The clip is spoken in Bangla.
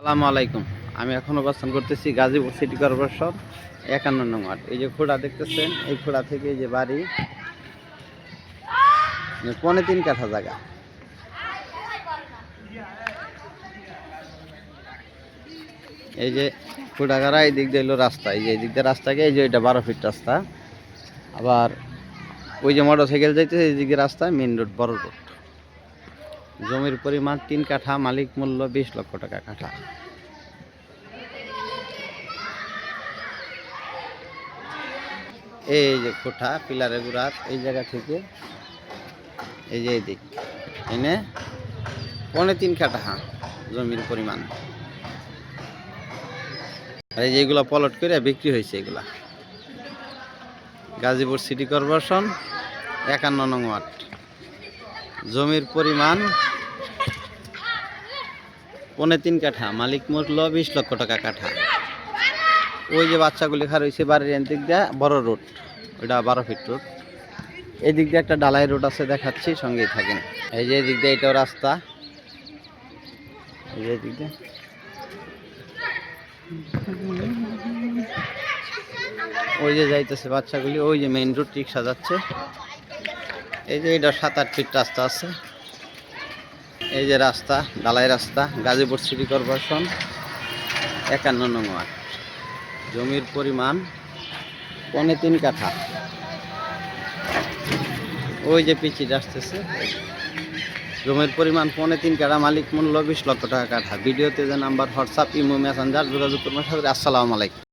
আসসালামু আলাইকুম। আমি এখন অবস্থান করতেছি গাজীপুর সিটি কর্পোরেশন ৫১ নং ওয়ার্ড। এই যে খোড়া দেখতেছেন, এই খোড়া থেকে এই যে বাড়ি ৩.৫ কাঠা জায়গা। এই যে খোড়াগাড়া এই দিক দিয়ে হলো রাস্তা, এই যে এই দিক দিয়ে রাস্তাকে, এই যে এটা ১২ ফিট রাস্তা। আবার ওই যে মোটর সাইকেল যাইতেছে এই দিকে রাস্তা, মেন রোড, বড় রোড। জমির পরিমাণ ৩ কাঠা, মালিক মূল্য ২০ লক্ষ টাকা কাঠা। এই যে কোঠা পিলারের গুড়ার এই জায়গা থেকে এই যে এই দিক এনে ৩.৫ কাঠা জমির পরিমাণ। আর এই যে এগুলা প্লট করে বিক্রি হয়েছে, এগুলা গাজীপুর সিটি কর্পোরেশন ৫১ নং ওয়ার্ড। জমির পরিমাণ ৩.৫ কাঠা, মালিক মূল্য ২০ লক্ষ টাকা কাঠা। ওই যে বাচ্চাগুলি খার হয়েছে বাড়ির দিক দিয়ে বড় রোড, ওইটা ১২ ফিট রোড। এই দিক দিয়ে একটা ডালাই রোড আছে, দেখাচ্ছি, সঙ্গেই থাকেন। এই যে দিক দিয়ে এটাও রাস্তা, এই যে দিক দিয়ে ওই যে যাইতেছে বাচ্চাগুলি, ওই যে মেইন রোড, রিক্সা যাচ্ছে। এই যে এটা ৭-৮ ফিট রাস্তা আছে। এই যে রাস্তা, ডালাই রাস্তা, গাজীপুর সিটি কর্পোরেশন ৫১ নং ওয়ার্ড। জমির পরিমাণ ৩.৫ কাঠা। ওই যে পিচি আসতেছে। জমির পরিমাণ ৩.৫ কাঠা, মালিক মূল্য ২০ লক্ষ টাকা কাঠা। ভিডিওতে যে নাম্বার, হোয়াটসঅ্যাপ, ইমো, মেসেঞ্জার যোগাযোগ করবেন। আসসালামু আলাইকুম।